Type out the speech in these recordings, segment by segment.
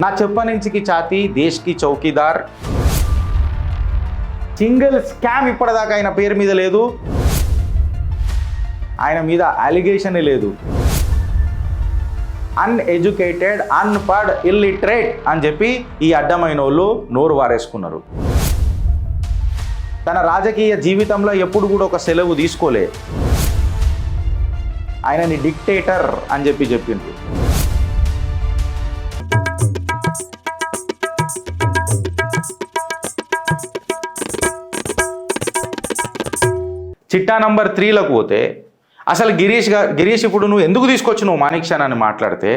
నా చెప్పనించికి ఛాతీ దేశ్కి chowkidar single scam ఇప్పటిదాకా ఆయన పేరు మీద లేదు, ఆయన మీద అలిగేషన్ లేదు. అన్ఎడ్యుకేటెడ్, అన్పడ్, ఇల్లిటరేట్ అని చెప్పి ఈ అడ్డమైన వాళ్ళు నోరు వారేసుకున్నారు. తన రాజకీయ జీవితంలో ఎప్పుడు కూడా ఒక సెలవు తీసుకోలే. ఆయనని డిక్టేటర్ అని చెప్పిండ్రు. చిట్టా నంబర్ 3లకు పోతే అసలు గిరీష్ ఇప్పుడు నువ్వు ఎందుకు తీసుకొచ్చినావు మాణిక్షన్ అని మాట్లాడితే,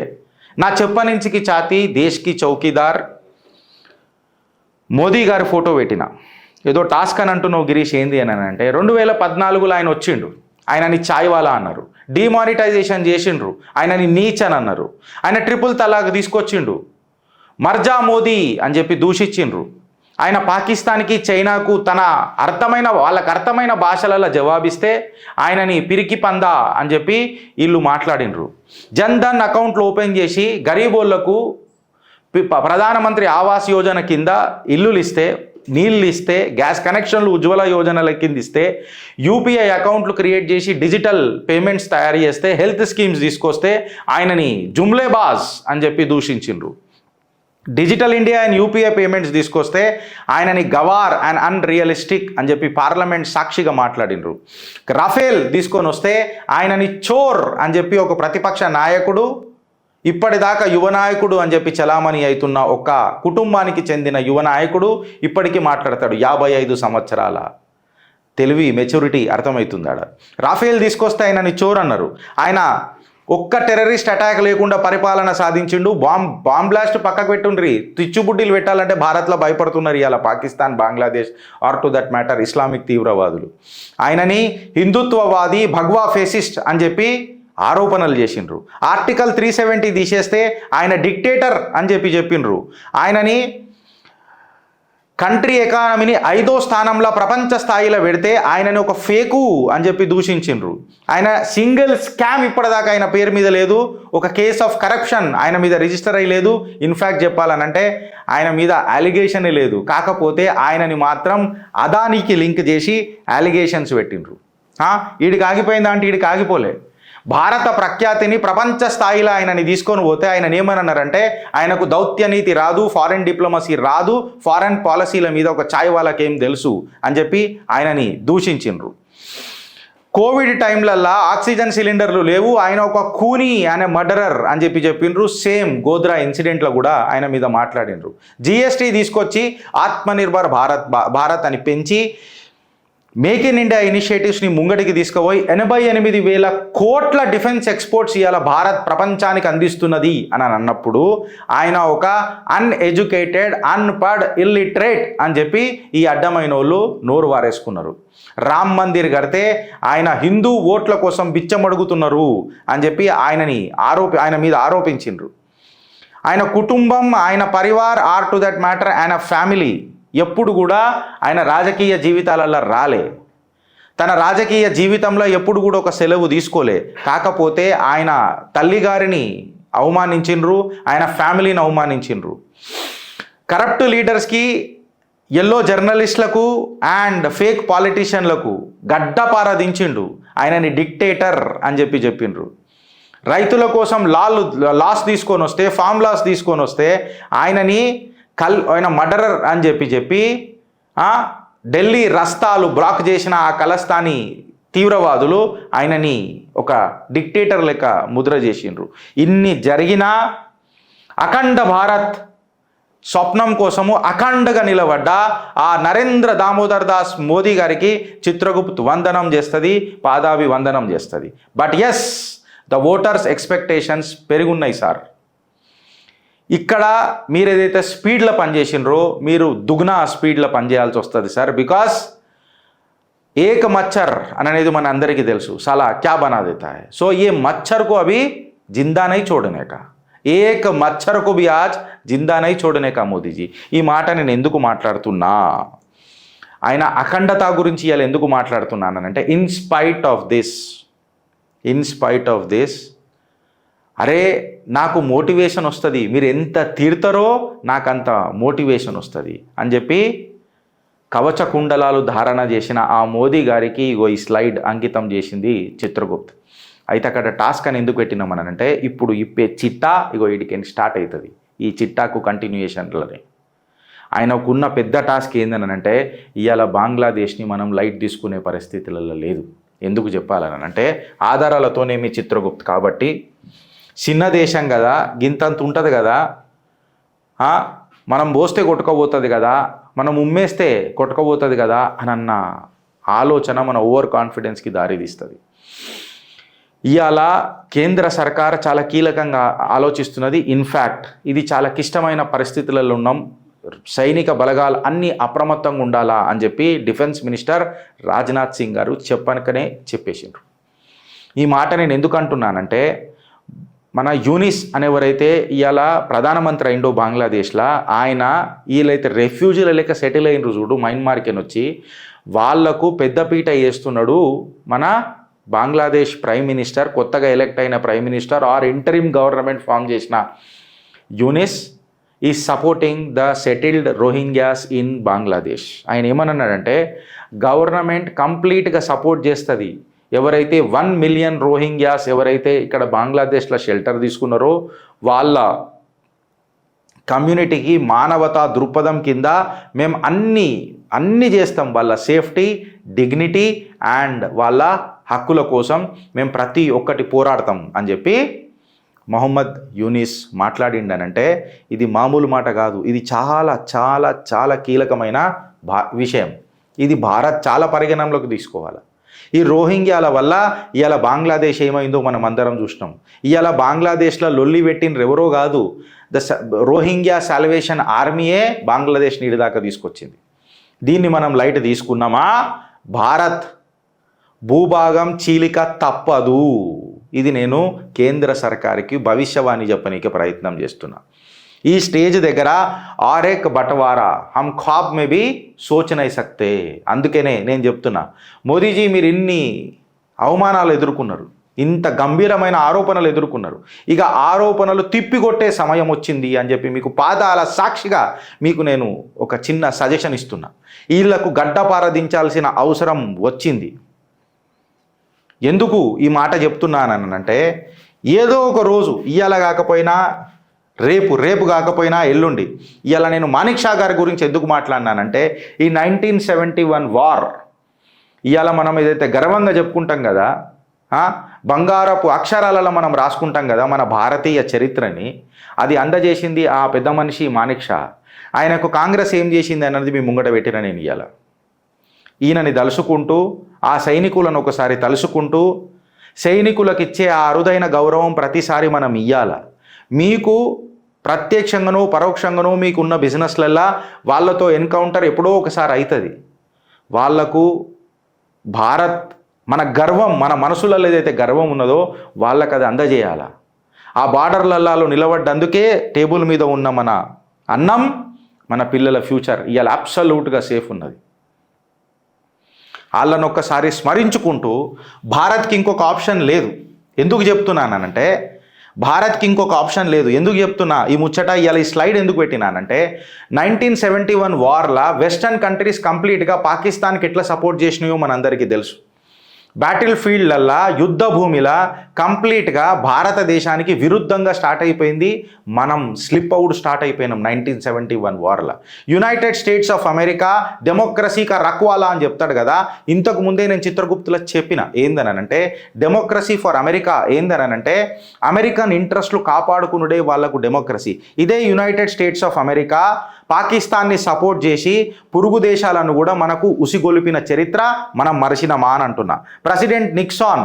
నా చెప్పనించికి ఛాతీ దేశ్కి చౌకీదార్ మోదీ గారి ఫోటో పెట్టిన. ఏదో టాస్క్ అని అంటున్నావు గిరీష్, ఏంది అని అంటే 2014లో ఆయన వచ్చిండు, ఆయనని ఛాయ్వాలా అన్నారు, డిమానిటైజేషన్ చేసిండ్రు, ఆయనని నీచ్ అని అన్నారు, ఆయన ట్రిపుల్ తలాక్ తీసుకొచ్చిండు, మర్జా మోదీ అని చెప్పి దూషించిండ్రు. ఆయన పాకిస్తాన్కి చైనాకు వాళ్ళకు అర్థమైన భాషలలో జవాబిస్తే ఆయనని పిరికి పందా అని చెప్పి వీళ్ళు మాట్లాడినరు. జన్ధన్ అకౌంట్లు ఓపెన్ చేసి గరీబోళ్లకు ప్రధానమంత్రి ఆవాస్ యోజన కింద ఇల్లులు ఇస్తే, నీళ్ళు ఇస్తే, గ్యాస్ కనెక్షన్లు ఉజ్వల యోజనల కింద ఇస్తే, యూపీఐ అకౌంట్లు క్రియేట్ చేసి డిజిటల్ పేమెంట్స్ తయారు చేస్తే, హెల్త్ స్కీమ్స్ తీసుకొస్తే ఆయనని జుమ్లేబాజ్ అని చెప్పి దూషించిండ్రు. Digital India and UPI payments తీసుకొస్తే ఆయనని గవార్ అండ్ అన్రియలిస్టిక్ అని చెప్పి పార్లమెంట్ సాక్షిగా మాట్లాడినరు. రఫేల్ తీసుకొని వస్తే ఆయనని చోర్ అని చెప్పి ఒక ప్రతిపక్ష నాయకుడు, ఇప్పటిదాకా యువ నాయకుడు అని చెప్పి చలామణి అవుతున్న ఒక కుటుంబానికి చెందిన యువ నాయకుడు ఇప్పటికీ మాట్లాడతాడు. 55 సంవత్సరాల తెలివి, మెచ్యూరిటీ అర్థమవుతుందాడ. రాఫేల్ తీసుకొస్తే ఆయనని చోర్ అన్నారు. ఆయన ఒక్క టెర్రరిస్ట్ అటాక్ లేకుండా పరిపాలన సాధించిండు. బాంబ్ బ్లాస్ట్ పక్కకు పెట్టుండ్రి, తిచ్చుబుడ్డీలు పెట్టాలంటే భారత్లో భయపడుతున్నారు ఇవాళ Pakistan, Bangladesh, or to that matter Islamic తీవ్రవాదులు. ఆయనని హిందుత్వవాది, భగ్వా ఫేసిస్ట్ అని చెప్పి ఆరోపణలు చేసిండ్రు. ఆర్టికల్ 370 తీసేస్తే ఆయన డిక్టేటర్ అని చెప్పిండ్రు. ఆయనని కంట్రీ ఎకానమీని 5వ స్థానంలో ప్రపంచ స్థాయిలో పెడితే ఆయనని ఒక ఫేకు అని చెప్పి దూషించిండ్రు. ఆయన సింగిల్ స్కామ్ ఇప్పటిదాకా ఆయన పేరు మీద లేదు, ఒక కేస్ ఆఫ్ కరప్షన్ ఆయన మీద రిజిస్టర్ అయ్యలేదు. ఇన్ఫ్యాక్ట్ చెప్పాలనంటే ఆయన మీద అలిగేషనే లేదు. కాకపోతే ఆయనని మాత్రం అదానికి లింక్ చేసి అలిగేషన్స్ పెట్టిండ్రు. వీడికి ఆగిపోయిందా అంటే వీడికి ఆగిపోలే. భారత ప్రఖ్యాతిని ప్రపంచ స్థాయిలో ఆయనని తీసుకొని పోతే ఆయన ఏమన్నారంటే ఆయనకు దౌత్యనీతి రాదు, ఫారెన్ డిప్లొమసీ రాదు, ఫారెన్ పాలసీల మీద ఒక ఛాయ్ వాళ్ళకేం తెలుసు అని చెప్పి ఆయనని దూషించిండ్రు. కోవిడ్ టైంలల్లా ఆక్సిజన్ సిలిండర్లు లేవు, ఆయన ఒక కూనీ, ఆయన మర్డరర్ అని చెప్పిండ్రు. సేమ్ గోద్రా ఇన్సిడెంట్లో కూడా ఆయన మీద మాట్లాడిండ్రు. జిఎస్టీ తీసుకొచ్చి ఆత్మనిర్భర్ భారత్ అని పెంచి మేక్ ఇన్ ఇండియా ఇనిషియేటివ్స్ని ముంగడికి తీసుకుపోయి 88,000 కోట్ల డిఫెన్స్ ఎక్స్పోర్ట్స్ ఇవాళ భారత్ ప్రపంచానికి అందిస్తున్నది అని అన్నప్పుడు ఆయన ఒక అన్ఎడ్యుకేటెడ్, అన్పడ్, ఇల్లిటరేట్ అని చెప్పి ఈ అడ్డమైన వాళ్ళు నోరు వారేసుకున్నారు. రామ్ మందిర్ కడితే ఆయన హిందూ ఓట్ల కోసం బిచ్చమడుగుతున్నారు అని చెప్పి ఆయన మీద ఆరోపించిండ్రు. ఆయన కుటుంబం, ఆయన పరివార్, ఆర్ టు దట్ మ్యాటర్ ఆయన ఫ్యామిలీ ఎప్పుడు కూడా ఆయన రాజకీయ జీవితాలలో రాలే. తన రాజకీయ జీవితంలో ఎప్పుడు కూడా ఒక సెలవు తీసుకోలే. కాకపోతే ఆయన తల్లిగారిని అవమానించిండ్రు, ఆయన ఫ్యామిలీని అవమానించిండ్రు. కరప్ట్ లీడర్స్కి, ఎల్లో జర్నలిస్టులకు అండ్ ఫేక్ పాలిటీషియన్లకు గడ్డపారదించిండు. ఆయనని డిక్టేటర్ అని చెప్పిండ్రు. రైతుల కోసం లాస్ తీసుకొని వస్తే, ఫామ్ లాస్ తీసుకొని వస్తే ఆయనని ఆయన మర్డరర్ అని చెప్పి ఢిల్లీ రస్తాలు బ్లాక్ చేసిన ఆ ఖలిస్తానీ తీవ్రవాదులు ఆయనని ఒక డిక్టేటర్ లెక్క ముద్ర చేసిండ్రు. ఇన్ని జరిగినా అఖండ భారత్ స్వప్నం కోసము అఖండగా నిలబడ్డ ఆ నరేంద్ర దామోదర్ దాస్ మోదీ గారికి చిత్రగుప్త్ వందనం చేస్తుంది, పాదాభి వందనం చేస్తుంది. But yes, the voters expectations పెరుగున్నాయి సార్. ఇక్కడ మీరు ఏదైతే స్పీడ్లో పనిచేసినరో మీరు దుగ్నా స్పీడ్లో పనిచేయాల్సి వస్తుంది సార్. బికాస్ ఏక మచ్చర్ అనేది మన అందరికీ తెలుసు, సలా క్యా బనా దేతా హై. సో ఏ మచ్చర్కు అవి జిందా నహీ छोड़ने का, ఏక మచ్చర్కు భీ ఆజ్ జిందా నహీ छोड़ने का మోదీజీ. ఈ మాట నేను ఎందుకు మాట్లాడుతున్నా, ఆయన అఖండత గురించి ఇలా ఎందుకు మాట్లాడుతున్నానంటే ఇన్ స్పైట్ ఆఫ్ దిస్ అరే నాకు మోటివేషన్ వస్తుంది, మీరు ఎంత తీరుతారో నాకు అంత మోటివేషన్ వస్తుంది అని చెప్పి కవచ కుండలాలు ధారణ చేసిన ఆ మోదీ గారికి ఇగో ఈ స్లైడ్ అంకితం చేసింది చిత్రగుప్త్. అయితే అక్కడ టాస్క్ అని ఎందుకు పెట్టినామనంటే ఇప్పుడు ఇప్పే చిట్టా ఇగో వీడికి స్టార్ట్ అవుతుంది. ఈ చిట్టాకు కంటిన్యూయేషన్లోనే ఆయనకున్న పెద్ద టాస్క్ ఏందనంటే ఇవాళ బంగ్లాదేశ్ని మనం లైట్ తీసుకునే పరిస్థితులలో లేదు. ఎందుకు చెప్పాలని అంటే ఆధారాలతోనేమి చిత్రగుప్త్ కాబట్టి చిన్న దేశం కదా, గింతంత ఉంటుంది కదా, మనం పోస్తే కొట్టుకోబోతుంది కదా, మనం ఉమ్మేస్తే కొట్టుకోబోతుంది కదా అని అన్న ఆలోచన మన ఓవర్ కాన్ఫిడెన్స్కి దారితీస్తుంది. ఇవాళ కేంద్ర సర్కార్ చాలా కీలకంగా ఆలోచిస్తున్నది. ఇన్ఫ్యాక్ట్ ఇది చాలా క్లిష్టమైన పరిస్థితులలో ఉన్నాం, సైనిక బలగాలు అన్నీ అప్రమత్తంగా ఉండాలా అని చెప్పి డిఫెన్స్ మినిస్టర్ రాజ్నాథ్ సింగ్ గారు చెప్పనకనే చెప్పేసిండ్రు. ఈ మాట నేను ఎందుకు అంటున్నానంటే మన యూనిస్ అనేవరైతే ఇవాళ ప్రధానమంత్రి అయిండో బంగ్లాదేశ్లో, ఆయన వీళ్ళైతే రెఫ్యూజీల లెక్క సెటిల్ అయినరు చూడు మయన్మార్కి వచ్చి, వాళ్లకు పెద్దపీట వేస్తున్నాడు మన బంగ్లాదేశ్ ప్రైమ్ మినిస్టర్, కొత్తగా ఎలక్ట్ అయిన prime minister or interim government form చేసిన Yunus is supporting the settled Rohingyas in Bangladesh. ఆయన ఏమన్నాడంటే గవర్నమెంట్ కంప్లీట్గా సపోర్ట్ చేస్తుంది ఎవరైతే 1 మిలియన్ రోహింగ్యాస్ ఎవరైతే ఇక్కడ బంగ్లాదేశ్లో షెల్టర్ తీసుకున్నారో వాళ్ళ కమ్యూనిటీకి మానవతా దృక్పథం కింద మేము అన్నీ చేస్తాం, వాళ్ళ సేఫ్టీ, డిగ్నిటీ అండ్ వాళ్ళ హక్కుల కోసం మేము ప్రతి ఒక్కటి పోరాడతాం అని చెప్పి మొహమ్మద్ యూనిస్ మాట్లాడిండనంటే ఇది మామూలు మాట కాదు, ఇది చాలా చాలా చాలా కీలకమైన విషయం. ఇది భారత్ చాలా పరిగణనలోకి తీసుకోవాలి. ఈ రోహింగ్యాల వల్ల ఇవాళ బంగ్లాదేశ్ ఏమైందో మనం అందరం చూసినాం. ఇవాళ బంగ్లాదేశ్లో లొల్లి పెట్టిన ఎవరో కాదు, రోహింగ్యా సాల్వేషన్ ఆర్మీయే బంగ్లాదేశ్ నీడి దాకా తీసుకొచ్చింది. దీన్ని మనం లైట్ తీసుకున్నామా, భారత్ భూభాగం చీలిక తప్పదు. ఇది నేను కేంద్ర సర్కార్కి భవిష్యవాణి చెప్పనీకి ప్రయత్నం చేస్తున్నా. ఈ స్టేజ్ దగ్గర ఆరేక్ బటవారా హమ్ ఖ్వాబ్ మే భీ సోచ్ నహీ సక్తే. అందుకనే నేను చెప్తున్నా, మోదీజీ మీరు ఇన్ని అవమానాలు ఎదుర్కొన్నారు, ఇంత గంభీరమైన ఆరోపణలు ఎదుర్కొన్నారు, ఇక ఆరోపణలు తిప్పికొట్టే సమయం వచ్చింది అని చెప్పి మీకు పాదాల సాక్షిగా మీకు నేను ఒక చిన్న సజెషన్ ఇస్తున్నా. వీళ్లకు గడ్డపారదించాల్సిన అవసరం వచ్చింది. ఎందుకు ఈ మాట చెప్తున్నానంటే ఏదో ఒక రోజు ఇవాళ కాకపోయినా రేపు కాకపోయినా ఎల్లుండి, ఇవాళ నేను మాణిక్ షా గారి గురించి ఎందుకు మాట్లాడినానంటే ఈ 1971 వార్ ఇవాళ మనం ఏదైతే గర్వంగా చెప్పుకుంటాం కదా, బంగారపు అక్షరాలలో మనం రాసుకుంటాం కదా మన భారతీయ చరిత్రని, అది అందజేసింది ఆ పెద్ద మనిషి మాణిక్ షా. ఆయనకు కాంగ్రెస్ ఏం చేసింది అన్నది మీ ముంగట పెట్టిన నేను ఇవాళ ఈయనని తలుసుకుంటూ ఆ సైనికులను ఒకసారి తలుసుకుంటూ సైనికులకు ఇచ్చే ఆ అరుదైన గౌరవం ప్రతిసారి మనం ఇవ్వాల. మీకు ప్రత్యక్షంగానో పరోక్షంగానో మీకున్న బిజినెస్లల్లా వాళ్ళతో ఎన్కౌంటర్ ఎప్పుడో ఒకసారి అవుతుంది. వాళ్లకు భారత్ మన గర్వం, మన మనసులలో ఏదైతే గర్వం ఉన్నదో వాళ్ళకి అది అందజేయాల. ఆ బార్డర్లలో నిలబడ్డందుకే టేబుల్ మీద ఉన్న మన అన్నం, మన పిల్లల ఫ్యూచర్ ఇవాళ అబ్సల్యూట్గా సేఫ్ ఉన్నది. వాళ్ళను ఒక్కసారి స్మరించుకుంటూ భారత్కి ఇంకొక ఆప్షన్ లేదు. ఎందుకు చెప్తున్నానంటే భారత్కి ఇంకొక ఆప్షన్ లేదు. ఎందుకు చెప్తున్నా ఈ ముచ్చట, ఇవాళ ఈ స్లైడ్ ఎందుకు పెట్టినానంటే 1971 వార్లా వెస్టర్న్ కంట్రీస్ కంప్లీట్గా పాకిస్తాన్కి ఎట్లా సపోర్ట్ చేసినాయో మనందరికీ తెలుసు. బ్యాటిల్ ఫీల్డ్లల్లా యుద్ధ భూమిలా కంప్లీట్గా భారతదేశానికి విరుద్ధంగా స్టార్ట్ అయిపోయింది. మనం స్లిప్ అవుట్ స్టార్ట్ అయిపోయినాం 1971 వార్లో. United States of America democracy కా రక్వాలా అని చెప్తాడు కదా, ఇంతకు ముందే నేను చిత్రగుప్తులో చెప్పిన ఏందనంటే డెమోక్రసీ ఫర్ అమెరికా ఏందనంటే అమెరికన్ ఇంట్రెస్ట్లు కాపాడుకునుడే వాళ్లకు డెమోక్రసీ. ఇదే యునైటెడ్ స్టేట్స్ ఆఫ్ అమెరికా పాకిస్తాన్ని సపోర్ట్ చేసి పొరుగు దేశాలను కూడా మనకు ఉసిగొలిపిన చరిత్ర మనం మరచినమా అని అంటున్నా. ప్రెసిడెంట్ నిక్సాన్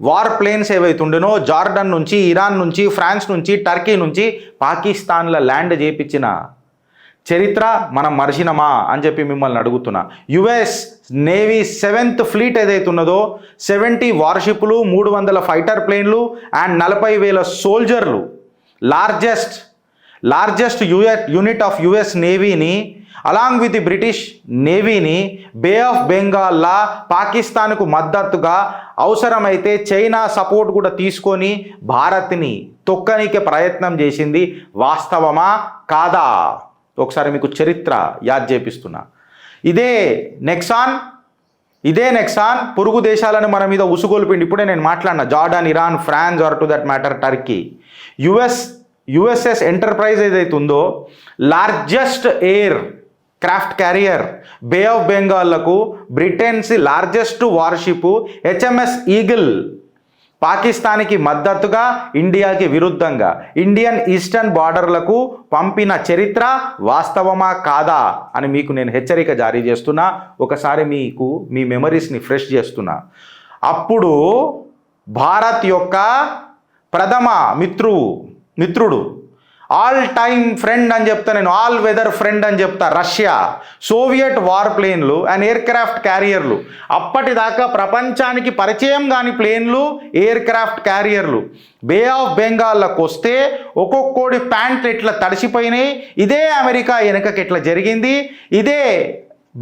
వార్ ప్లేన్స్ ఏవైతుండేనో జార్డన్ నుంచి, ఇరాన్ నుంచి, ఫ్రాన్స్ నుంచి, టర్కీ నుంచి పాకిస్తాన్లో ల్యాండ్ చేయించిన చరిత్ర మనం మరచినమా అని చెప్పి మిమ్మల్ని అడుగుతున్నా. యుఎస్ నేవీ 7th ఫ్లీట్ ఏదైతున్నదో 70 వార్షిప్లు, 300 ఫైటర్ ప్లేన్లు అండ్ 40,000 సోల్జర్లు, లార్జెస్ట్ యూనిట్ ఆఫ్ యుఎస్ నేవీని అలాంగ్ విత్ ది బ్రిటిష్ నేవీని బే ఆఫ్ బెంగాల్లా పాకిస్తాన్కు మద్దతుగా అవసరమైతే చైనా సపోర్ట్ కూడా తీసుకొని భారత్ని తొక్కనికే ప్రయత్నం చేసింది. వాస్తవమా కాదా? ఒకసారి మీకు చరిత్ర యాద్ చేపిస్తున్నా. ఇదే నెక్సాన్ పొరుగు దేశాలను మన మీద ఉసుగొల్పిండి. ఇప్పుడే నేను మాట్లాడిన Jordan, Iran, France or to that matter Turkey. USS Enterprise ఏదైతే ఉందో largest aircraft carrier bay of బెంగాల్లకు Britain's largest warship HMS Eagle పాకిస్తాన్కి మద్దతుగా ఇండియాకి విరుద్ధంగా ఇండియన్ ఈస్టర్న్ బార్డర్లకు పంపిన చరిత్ర వాస్తవమా కాదా అని మీకు నేను హెచ్చరిక జారీ చేస్తున్నా. ఒకసారి మీకు మీ మెమరీస్ని ఫ్రెష్ చేస్తున్నా. అప్పుడు భారత్ యొక్క ప్రథమ మిత్రుడు ఆల్ టైమ్ ఫ్రెండ్ అని చెప్తా, నేను ఆల్ వెదర్ ఫ్రెండ్ అని చెప్తా, రష్యా. సోవియట్ వార్ ప్లేన్లు అండ్ ఎయిర్ క్రాఫ్ట్ క్యారియర్లు, అప్పటిదాకా ప్రపంచానికి పరిచయం కాని ప్లేన్లు, ఎయిర్ క్రాఫ్ట్ క్యారియర్లు బే ఆఫ్ బెంగాల్లోకి వస్తే ఒక్కొక్కడి ప్యాంట్లు ఎట్లా తడిసిపోయినాయి. ఇదే అమెరికా వెనకకి ఎట్లా జరిగింది, ఇదే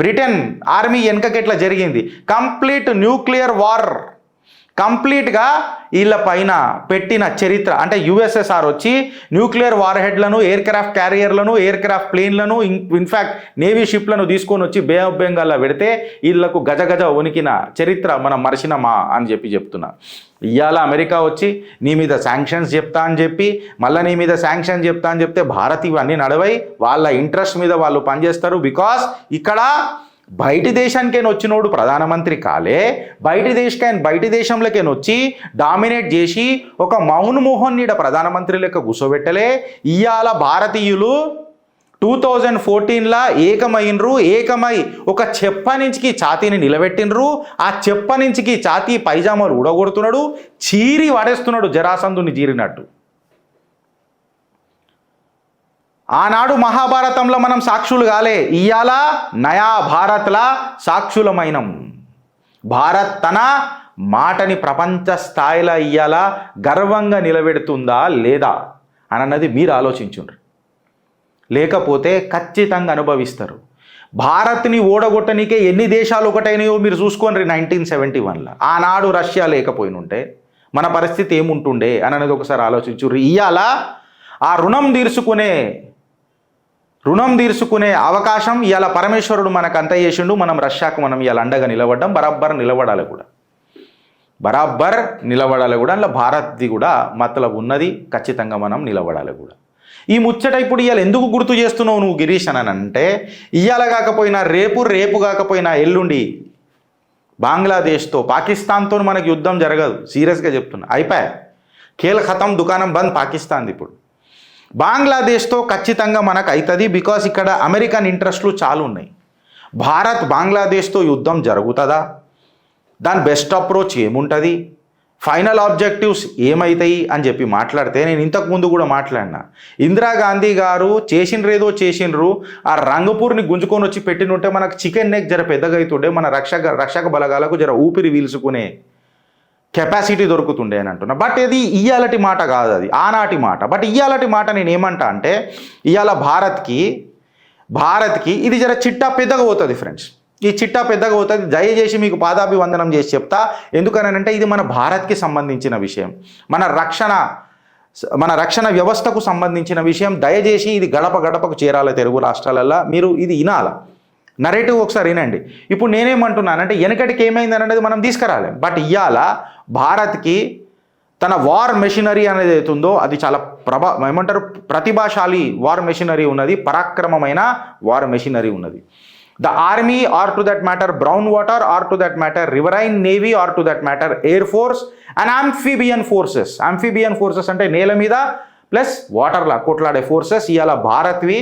బ్రిటన్ ఆర్మీ వెనకకి ఎట్లా జరిగింది. కంప్లీట్ న్యూక్లియర్ వార్ కంప్లీట్గా వీళ్ళ పైన పెట్టిన చరిత్ర. అంటే యుఎస్ఎస్ఆర్ వచ్చి న్యూక్లియర్ వార్ హెడ్లను, ఎయిర్ క్రాఫ్ట్ క్యారియర్లను, ఎయిర్ క్రాఫ్ట్ ప్లేన్లను, ఇన్ఫ్యాక్ట్ నేవీ షిప్లను తీసుకొని వచ్చి బే ఆఫ్ బెంగాల్లో పెడితే వీళ్ళకు గజగజ వణికిన చరిత్ర మనం మరిచినమా అని చెప్తున్నా. ఇవాళ అమెరికా వచ్చి నీ మీద శాంక్షన్స్ చెప్తా అని చెప్పి మళ్ళీ నీ మీద శాంక్షన్ చెప్తా అని చెప్తే భారత్ ఇవన్నీ నడవై వాళ్ళ ఇంట్రెస్ట్ మీద వాళ్ళు పనిచేస్తారు. బికాస్ ఇక్కడ బయటి దేశానికైనా వచ్చినోడు ప్రధానమంత్రి కాలే, బయటి దేశంలోకైనా వచ్చి డామినేట్ చేసి ఒక మౌన్మోహన్ నీడ ప్రధానమంత్రి లెక్క కూర్చోబెట్టలే. ఇవాళ భారతీయులు 2014లా ఏకమై ఒక చెప్ప నుంచికి ఛాతీని నిలబెట్టినరు. ఆ చెప్ప నుంచికి ఛాతీ పైజామాలు ఊడగొడుతున్నాడు, చీరి వాడేస్తున్నాడు జరాసంధుని చీరినట్టు. ఆనాడు మహాభారతంలో మనం సాక్షులు కాలే, ఇయ్యాల నయా భారత్లా సాక్షులమైనం. భారత్ తన మాటని ప్రపంచ స్థాయిలో ఇయ్యాల గర్వంగా నిలబెడుతుందా లేదా అన్నది మీరు ఆలోచించుండ్రు. లేకపోతే ఖచ్చితంగా అనుభవిస్తారు. భారత్ని ఓడగొట్టనికే ఎన్ని దేశాలు ఒకటైనాయో మీరు చూసుకోండి. 1971లో ఆనాడు రష్యా లేకపోయినుంటే మన పరిస్థితి ఏముంటుండే అన్నది ఒకసారి ఆలోచించుర్రు. ఇయ్యాల ఆ రుణం తీర్చుకునే అవకాశం ఇవాళ పరమేశ్వరుడు మనకు అంత చేసిండు. మనం రష్యాకు ఇవాళ అండగా నిలబడ్డం, బరాబర్ నిలబడాలి కూడా. అందులో భారత్ది కూడా మతలబు ఉన్నది, ఖచ్చితంగా మనం నిలబడాలి కూడా. ఈ ముచ్చట ఇప్పుడు ఇవాళ ఎందుకు గుర్తు చేస్తున్నావు నువ్వు గిరీష్ అని అంటే, ఇవాళ కాకపోయినా రేపు కాకపోయినా ఎల్లుండి బంగ్లాదేశ్తో పాకిస్తాన్తో మనకు యుద్ధం జరగదు. సీరియస్గా చెప్తున్నా. అయిపోయా, ఖేల్ ఖతం, దుకాణం బంద్ పాకిస్తాన్ది. ఇప్పుడు బంగ్లాదేశ్తో ఖచ్చితంగా మనకు అవుతుంది. బికాస్ ఇక్కడ అమెరికన్ ఇంట్రెస్ట్లు చాలా ఉన్నాయి. భారత్ బంగ్లాదేశ్తో యుద్ధం జరుగుతుందా, దాని బెస్ట్ అప్రోచ్ ఏముంటుంది, ఫైనల్ ఆబ్జెక్టివ్స్ ఏమవుతాయి అని చెప్పి మాట్లాడితే, నేను ఇంతకుముందు కూడా మాట్లాడినా. ఇందిరాగాంధీ గారు చేసిండ్రు, ఆ రంగపూర్ని గుంజుకొని వచ్చి పెట్టినుంటే మనకు చికెన్ నెక్ జర పెద్దగా అవుతుండే, మన రక్షక బలగాలకు జర ఊపిరి వీల్చుకునే కెపాసిటీ దొరుకుతుండే అని అంటున్నా. బట్ ఇది ఇయ్యాలటి మాట కాదు, అది ఆనాటి మాట. బట్ ఇయ్యాలటి మాట నేను ఏమంటా అంటే, ఇవాళ భారత్కి ఇది జర చిట్టా పెద్దగా పోతుంది ఫ్రెండ్స్. ఈ చిట్టా పెద్దగా పోతుంది. దయచేసి మీకు పాదాభివందనం చేసి చెప్తా. ఎందుకనంటే ఇది మన భారత్కి సంబంధించిన విషయం, మన రక్షణ వ్యవస్థకు సంబంధించిన విషయం. దయచేసి ఇది గడపకు చేరాలి తెలుగు రాష్ట్రాలల్లో. మీరు ఇది వినాల, నరేటివ్ ఒకసారి వినండి. ఇప్పుడు నేనేమంటున్నానంటే, వెనకటికి ఏమైంది అనేది మనం తీసుకురాలేం. బట్ ఇవాళ భారత్కి తన వార్ మెషినరీ అనేది అవుతుందో అది చాలా ప్రతిభాశాలి వార్ మెషినరీ ఉన్నది, పరాక్రమమైన వార్ మెషినరీ ఉన్నది. The army or to that matter brown water or to that matter riverine navy or to that matter air force and amphibian forces అంటే నేల మీద ప్లస్ వాటర్లా కొట్లాడే ఫోర్సెస్ ఇవాళ భారత్వి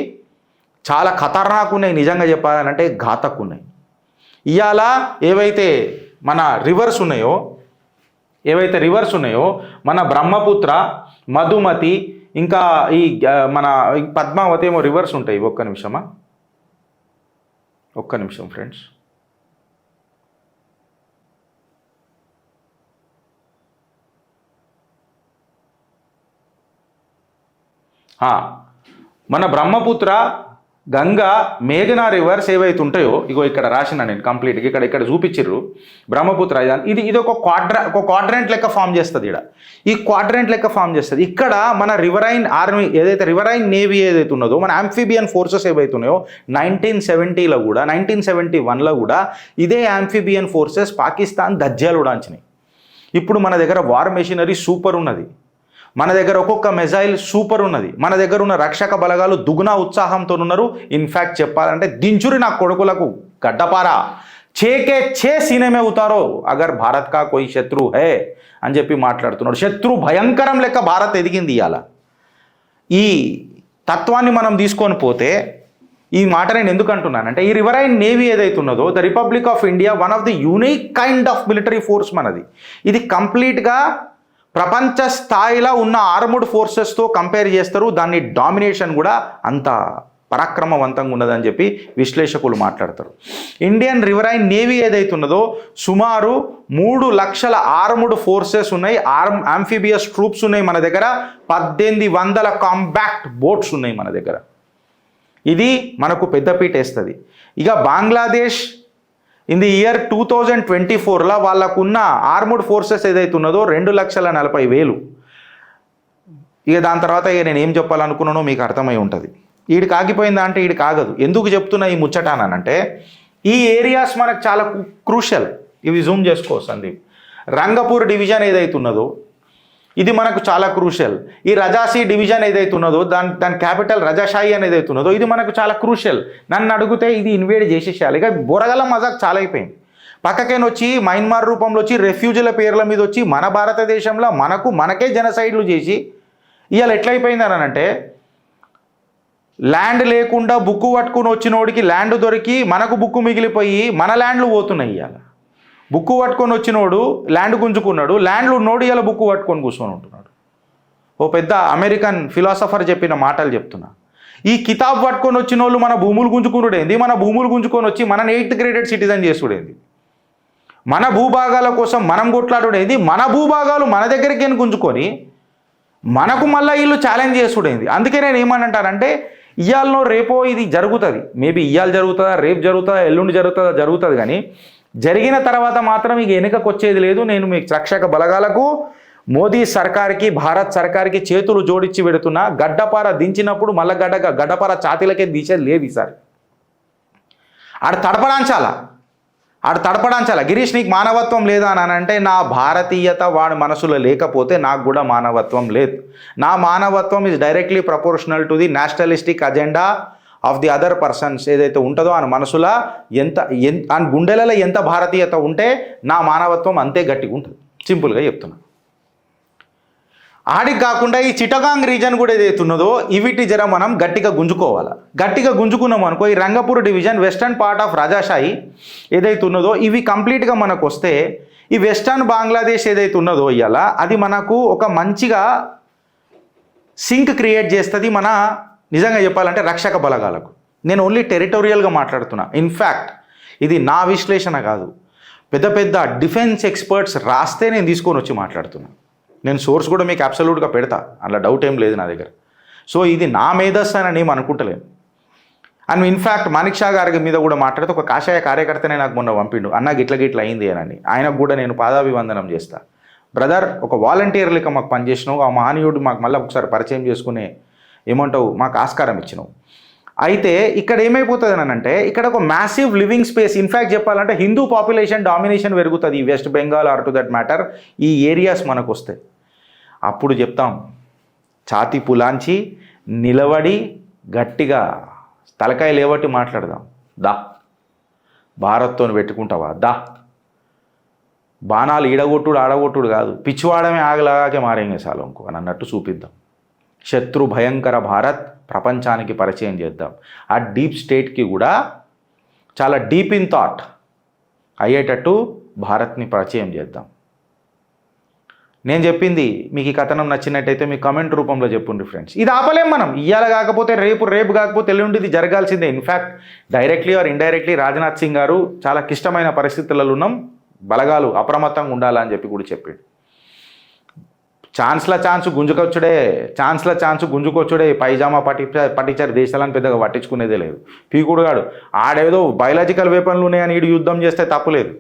చాలా ఖతర్నాక్ ఉన్నాయి. నిజంగా చెప్పాలంటే ఘాతకు ఉన్నాయి. ఇవాళ ఏవైతే రివర్స్ ఉన్నాయో మన బ్రహ్మపుత్ర, మధుమతి, ఇంకా ఈ మన పద్మావతి ఏమో రివర్స్ ఉంటాయి. ఒక్క నిమిషం ఫ్రెండ్స్. మన బ్రహ్మపుత్ర, గంగా మేఘనా రివర్స్ ఏవైతే ఉంటాయో ఇగో ఇక్కడ రాసిన నేను కంప్లీట్గా ఇక్కడ ఇక్కడ చూపించిర్రు బ్రహ్మపుత్ర ఇది ఒక క్వాడ్రెంట్ లెక్క ఫామ్ చేస్తుంది. ఇక్కడ ఈ క్వాడ్రెంట్ లెక్క ఫామ్ చేస్తుంది. ఇక్కడ మన రివరైన్ ఆర్మీ ఏదైతే రివరైన్ నేవీ ఏదైతే ఉన్నదో మన ఆంఫిబియన్ ఫోర్సెస్ ఏవైతే ఉన్నాయో 1970లో కూడా 1971లో కూడా ఇదే ఆంఫిబియన్ ఫోర్సెస్ పాకిస్తాన్ దజ్జాలు ఉడాంచినాయి. ఇప్పుడు మన దగ్గర వార్ మెషినరీ సూపర్ ఉన్నది, మన దగ్గర ఒక్కొక్క మిజైల్ సూపర్ ఉన్నది, మన దగ్గర ఉన్న రక్షక బలగాలు దుగునా ఉత్సాహంతో ఉన్నారు. ఇన్ఫ్యాక్ట్ చెప్పాలంటే దించురి నా కొడుకులకు గడ్డపారా చేకే చే సీనేమే ఉతారో అగర్ భారత్ కా కోయి శత్రు హే అని చెప్పి మాట్లాడుతున్నాడు. శత్రు భయంకరం లెక్క భారత్ ఎదిగింది. ఇవాళ ఈ తత్వాన్ని మనం తీసుకొని పోతే ఈ మాట నేను ఎందుకు అంటున్నానంటే ఈ రివరైన్ నేవీ ఏదైతే ఉన్నదో the republic of India one of the unique kind of military force మనది. ఇది కంప్లీట్గా ప్రపంచ స్థాయిలో ఉన్న ఆర్మ్డ్ ఫోర్సెస్తో కంపేర్ చేస్తారు. దాన్ని డామినేషన్ కూడా అంత పరాక్రమవంతంగా ఉన్నదని చెప్పి విశ్లేషకులు మాట్లాడతారు. ఇండియన్ రివరైన్ నేవీ ఏదైతే ఉన్నదో సుమారు 3 లక్షల ఆర్మ్డ్ ఫోర్సెస్ ఉన్నాయి, ఆంఫిబియస్ ట్రూప్స్ ఉన్నాయి మన దగ్గర, 1800 కాంబాక్ట్ బోట్స్ ఉన్నాయి మన దగ్గర. ఇది మనకు పెద్దపీట వేస్తుంది. ఇక బంగ్లాదేశ్ ఇన్ ది ఇయర్ 2024లో వాళ్ళకున్న ఆర్మ్డ్ ఫోర్సెస్ ఏదైతే ఉన్నదో 2,40,40,000. ఇక దాని తర్వాత ఇక నేను ఏం చెప్పాలనుకున్నానో మీకు అర్థమై ఉంటుంది. వీడికి ఆగిపోయిందా అంటే వీడికి ఆగదు. ఎందుకు చెప్తున్నా ఈ ముచ్చటానంటే ఈ ఏరియాస్ మనకు చాలా క్రూషల్. ఇవి జూమ్ చేసుకో సందీప్. రంగపూర్ డివిజన్ ఏదైతే ఉన్నదో ఇది మనకు చాలా క్రూషియల్. ఈ రజాసీ డివిజన్ ఏదైతే ఉన్నదో దాని క్యాపిటల్ రజాషాయి అనేది ఏదైతే ఉన్నదో ఇది మనకు చాలా క్రూషియల్. నన్ను అడిగితే ఇది ఇన్వేడ్ చేసేసేయాలి. ఇక బొరగల మజాక్ చాలా అయిపోయింది. పక్కకేని వచ్చి మయన్మార్ రూపంలో వచ్చి రెఫ్యూజీల పేర్ల మీద వచ్చి మన భారతదేశంలో మనకే జనసైడ్లు చేసి ఇవాళ ఎట్లయిపోయిందని అంటే ల్యాండ్ లేకుండా బుక్కు పట్టుకుని వచ్చినోడికి ల్యాండ్ దొరికి మనకు బుక్కు మిగిలిపోయి మన ల్యాండ్లు పోతున్నాయి. ఇవాళ బుక్కు పట్టుకొని వచ్చినోడు ల్యాండ్ గుంజుకున్నాడు, ల్యాండ్లు ఉన్నోడు ఇలా బుక్కు పట్టుకొని కూర్చొని ఉంటున్నాడు. ఓ పెద్ద అమెరికన్ ఫిలాసఫర్ చెప్పిన మాటలు చెప్తున్నా. ఈ కితాబ్ పట్టుకొని వచ్చిన వాళ్ళు మన భూములు గుంజుకునుడేంది, మన భూములు గుంజుకొని వచ్చి మన 8th గ్రేడెడ్ సిటిజన్ చేసుడేంది, మన భూభాగాల కోసం మనం కొట్లాడుడేంది, మన భూభాగాలు మన దగ్గరికి గుంజుకొని మనకు మళ్ళీ వీళ్ళు ఛాలెంజ్ చేసుడేంది. అందుకే నేను ఏమనంటానంటే ఇవాళనో రేపో ఇది జరుగుతుంది. మేబీ ఇవాళ జరుగుతుందా, రేపు జరుగుతుందా, ఎల్లుండి జరుగుతుంది కానీ జరిగిన తర్వాత మాత్రం ఇక వెనుకకు వచ్చేది లేదు. నేను మీ రక్షక బలగాలకు మోదీ సర్కార్కి భారత్ సర్కార్కి చేతులు జోడించి పెడుతున్నా. గడ్డపార దించినప్పుడు మళ్ళీ గడ్డపార ఛాతీలకే దిశ లేదు ఈసారి. ఆడు తడపడాంచాల గిరీష్ నీకు మానవత్వం లేదా అని అంటే నా భారతీయత వాడి మనసులో లేకపోతే నాకు కూడా మానవత్వం లేదు. నా మానవత్వం is directly proportional to the nationalistic agenda of the other persons ఏదైతే ఉంటుందో ఆయన మనసులో ఆయన గుండెలలో ఎంత భారతీయత ఉంటే నా మానవత్వం అంతే గట్టిగా ఉంటుంది. సింపుల్గా చెప్తున్నా. ఆడికి కాకుండా ఈ చిటగాంగ్ రీజన్ కూడా ఏదైతే ఉన్నదో ఇవిటి జర మనం గట్టిగా గుంజుకోవాలి. గట్టిగా గుంజుకున్నాం అనుకో ఈ Rangpur division western part of Rajshahi ఏదైతే ఉన్నదో ఇవి కంప్లీట్గా మనకు వస్తే ఈ వెస్టర్న్ బంగ్లాదేశ్ ఏదైతే ఉన్నదో ఇవాళ అది మనకు ఒక మంచిగా సింక్ క్రియేట్ చేస్తుంది మన నిజంగా చెప్పాలంటే రక్షక బలగాలకు. నేను ఓన్లీ టెరిటోరియల్గా మాట్లాడుతున్నా. ఇన్ఫ్యాక్ట్ ఇది నా విశ్లేషణ కాదు, పెద్ద పెద్ద డిఫెన్స్ ఎక్స్పర్ట్స్ రాస్తే నేను తీసుకొని వచ్చి మాట్లాడుతున్నా. నేను సోర్స్ కూడా మీకు అబ్సల్యూట్గా పెడతా, అలా డౌట్ ఏం లేదు నా దగ్గర. సో ఇది నా మేధస్సు అని నేను అనుకుంటలేను. అండ్ ఇన్ఫ్యాక్ట్ మాణిక్ షా గారి మీద కూడా మాట్లాడితే ఒక కాషాయ కార్యకర్తనే నాకు మొన్న పంపిండు, అన్న గిట్ల అయింది అని. ఆయనకు కూడా నేను పాదాభివందనం చేస్తా. బ్రదర్ ఒక వాలంటీర్ లెక్క మాకు పనిచేసినావు, ఆ మహనీయుడు మాకు మళ్ళీ ఒకసారి పరిచయం చేసుకునే ఏమంటావు మాకు ఆస్కారం ఇచ్చినావు. అయితే ఇక్కడ ఏమైపోతుంది అని అంటే ఇక్కడ ఒక మ్యాసివ్ లివింగ్ స్పేస్. ఇన్ఫ్యాక్ట్ చెప్పాలంటే హిందూ పాపులేషన్ డామినేషన్ పెరుగుతుంది ఈ West Bengal or to that matter ఈ ఏరియాస్ మనకు వస్తాయి. అప్పుడు చెప్తాం ఛాతీ పులాంచి నిలబడి గట్టిగా తలకాయ లేవట్టి మాట్లాడదాం. దా భారత్తో పెట్టుకుంటావా, దా బాణాలు ఈడగొట్టుడు ఆడగొట్టుడు కాదు, పిచ్చివాడమే ఆగలాగే మారేంగే సాలంకు అని అన్నట్టు చూపిద్దాం. శత్రు భయంకర భారత్ ప్రపంచానికి పరిచయం చేద్దాం. ఆ డీప్ స్టేట్కి కూడా చాలా డీప్ ఇన్ థాట్ అయ్యేటట్టు భారత్ని పరిచయం చేద్దాం. నేను చెప్పింది మీకు ఈ కథనం నచ్చినట్టయితే మీ కమెంట్ రూపంలో చెప్పుండ్రి ఫ్రెండ్స్. ఇది ఆపలేం మనం. ఇవాళ కాకపోతే రేపు కాకపోతే ఎల్లుండి ఇది జరగాల్సిందే. In fact directly or indirectly Rajnath Singh garu చాలా క్లిష్టమైన పరిస్థితులలో ఉన్నాం, బలగాలు అప్రమత్తంగా ఉండాలని చెప్పి కూడా చెప్పాడు. ఛాన్స్ గుంజుకొచ్చుడే పైజామా పట్టించారు దేశాలను పెద్దగా పట్టించుకునేదే లేదు. పీకుడుగాడు ఆడేదో బయలాజికల్ వెపన్లు ఉన్నాయని ఈడు యుద్ధం చేస్తే తప్పులేదు.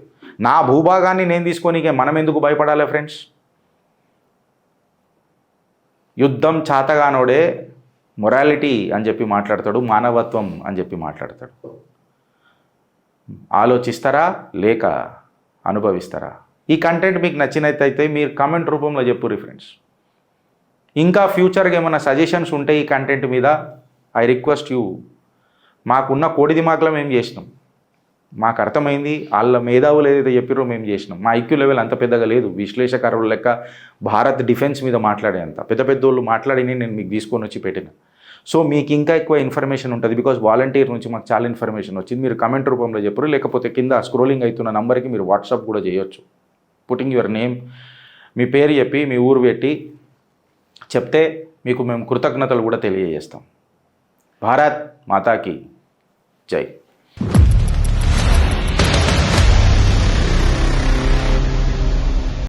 నా భూభాగాన్ని నేను తీసుకొనికే మనం ఎందుకు భయపడాలి ఫ్రెండ్స్? యుద్ధం చాతగానోడే మొరాలిటీ అని చెప్పి మాట్లాడతాడు, మానవత్వం అని చెప్పి మాట్లాడతాడు. ఆలోచిస్తారా లేక అనుభవిస్తారా? ఈ కంటెంట్ మీకు నచ్చినట్టయితే మీరు కామెంట్ రూపంలో చెప్పుర్రి ఫ్రెండ్స్. ఇంకా ఫ్యూచర్గా ఏమైనా సజెషన్స్ ఉంటే ఈ కంటెంట్ మీద ఐ రిక్వెస్ట్ యూ. మాకున్న కోడి దిమాగ్లో మేము చేసినాం, మాకు అర్థమైంది. వాళ్ళ మేధావులు ఏదైతే చెప్పారో మేము చేసినాం. మా ఐక్యూ లెవెల్ అంత పెద్దగా లేదు, విశ్లేషకారుల లెక్క భారత్ డిఫెన్స్ మీద మాట్లాడేంత పెద్దోళ్ళు మాట్లాడిని నేను మీకు తీసుకొని వచ్చి పెట్టిన. సో మీకు ఇంకా ఎక్కువ ఇన్ఫర్మేషన్ ఉంటుంది, బికాజ్ వాలంటీర్ నుంచి మాకు చాలా ఇన్ఫర్మేషన్ వచ్చింది. మీరు కమెంట్ రూపంలో చెప్పరు, లేకపోతే కింద స్క్రోలింగ్ అవుతున్న నంబర్కి మీరు వాట్సాప్ కూడా చేయొచ్చు. పుట్టింగ్ యువర్ నేమ్, మీ పేరు చెప్పి మీ ఊరు పెట్టి చెప్తే మీకు మేము కృతజ్ఞతలు కూడా తెలియజేస్తాం. భారత్ మాతాకి జై.